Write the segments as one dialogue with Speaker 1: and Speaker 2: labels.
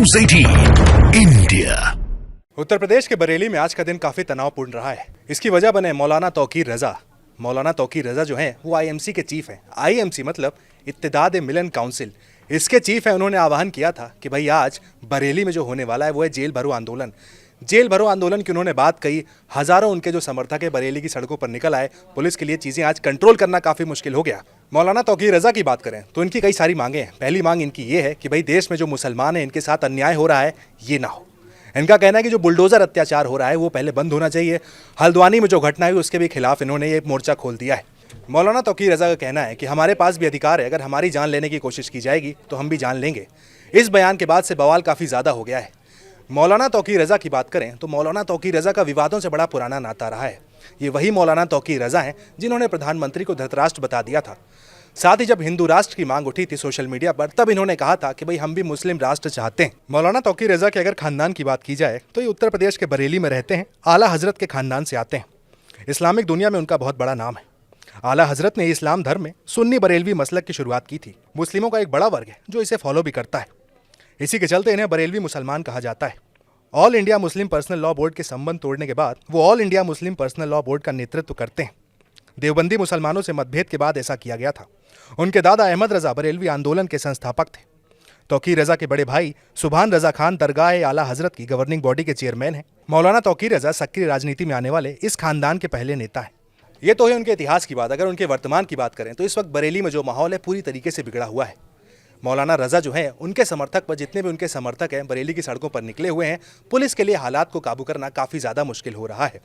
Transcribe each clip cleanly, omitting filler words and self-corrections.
Speaker 1: News 18 India.
Speaker 2: Uttar Pradesh के बरेली में आज का दिन काफी तनावपूर्ण रहा है। इसकी वजह बने मौलाना तौकीर रजा। मौलाना तौकीर रजा जो हैं वो आईएमसी के चीफ हैं। आईएमसी मतलब इत्तेहाद मिलन काउंसिल, इसके चीफ हैं। उन्होंने आह्वान किया था कि भाई आज बरेली में जो होने वाला है वो है जेल भरो आंदोलन। जेल भरो आंदोलन की उन्होंने बात कही। हजारों उनके जो समर्थक है बरेली की सड़कों पर निकल आए। पुलिस के लिए चीजें आज कंट्रोल करना काफी मुश्किल हो गया। मौलाना तौकीर रजा की बात करें तो इनकी कई सारी मांगे हैं। पहली मांग इनकी ये है कि भाई देश में जो मुसलमान हैं इनके साथ अन्याय हो रहा है ये ना हो। इनका कहना है कि जो बुलडोजर अत्याचार हो रहा है वो पहले बंद होना चाहिए। हल्द्वानी में जो घटना हुई उसके भी खिलाफ इन्होंने ये मोर्चा खोल दिया है। मौलाना तौकीर रजा का कहना है कि हमारे पास भी अधिकार है, अगर हमारी जान लेने की कोशिश की जाएगी तो हम भी जान लेंगे। इस बयान के बाद से बवाल काफ़ी ज़्यादा हो गया है। मौलाना तौकीर रजा की बात करें तो मौलाना तौकीर रजा का विवादों से बड़ा पुराना नाता रहा है। ये वही मौलाना तौकीर रजा हैं जिन्होंने प्रधानमंत्री को धृतराष्ट्र बता दिया था। साथ ही जब हिंदू राष्ट्र की मांग उठी थी सोशल मीडिया पर, तब इन्होंने कहा था कि भाई हम भी मुस्लिम राष्ट्र चाहते हैं। मौलाना तौकीर रजा के अगर खानदान की बात की जाए तो ये उत्तर प्रदेश के बरेली में रहते हैं। आला हजरत के खानदान से आते हैं। इस्लामिक दुनिया में उनका बहुत बड़ा नाम है। आला हजरत ने इस्लाम धर्म में सुन्नी बरेलवी मसलक की शुरुआत की थी। मुस्लिमों का एक बड़ा वर्ग है जो इसे फॉलो भी करता है। इसी के चलते इन्हें बरेलवी मुसलमान कहा जाता है। All India Muslim personal law board के संबंध तोड़ने के बाद वो all India Muslim personal law board का नेतृत्व करते हैं। देवबंदी मुसलमानों से मतभेद के बाद ऐसा किया गया था। उनके दादा अहमद रजा बरेलवी आंदोलन के संस्थापक थे। तौकीर रजा के बड़े भाई सुभान रजा खान दरगाह आला हजरत की गवर्निंग बॉडी के चेयरमैन हैं। मौलाना तौकीर रजा सक्रिय राजनीति में आने वाले इस खानदान के पहले नेता हैं। ये तो है उनके इतिहास की बात। अगर उनके वर्तमान की बात करें तो इस वक्त बरेली में जो माहौल है पूरी तरीके से बिगड़ा हुआ है। मौलाना रजा जो हैं उनके समर्थक व जितने भी उनके समर्थक हैं बरेली की सड़कों पर निकले हुए हैं। पुलिस के लिए हालात को काबू करना काफ़ी ज़्यादा मुश्किल हो रहा है।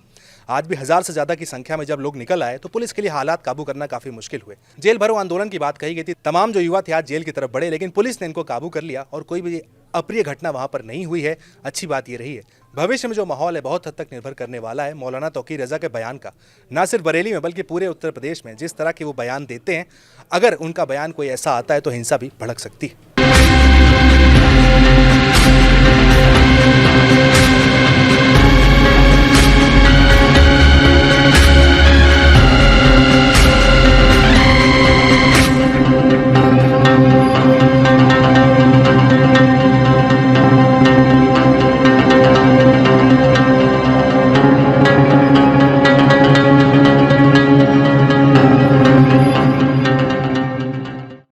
Speaker 2: आज भी 1000 से ज़्यादा की संख्या में जब लोग निकल आए तो पुलिस के लिए हालात काबू करना काफ़ी मुश्किल हुए। जेल भरो आंदोलन की बात कही गई थी। तमाम जो युवा थे आज जेल की तरफ बढ़े, लेकिन पुलिस ने इनको काबू कर लिया और कोई भी अप्रिय घटना वहाँ पर नहीं हुई है। अच्छी बात ये रही है। भविष्य में जो माहौल है बहुत हद तक निर्भर करने वाला है मौलाना तौकीर रजा के बयान का। ना सिर्फ बरेली में बल्कि पूरे उत्तर प्रदेश में जिस तरह के वो बयान देते हैं, अगर उनका बयान कोई ऐसा आता है तो हिंसा भी भड़क सकती है।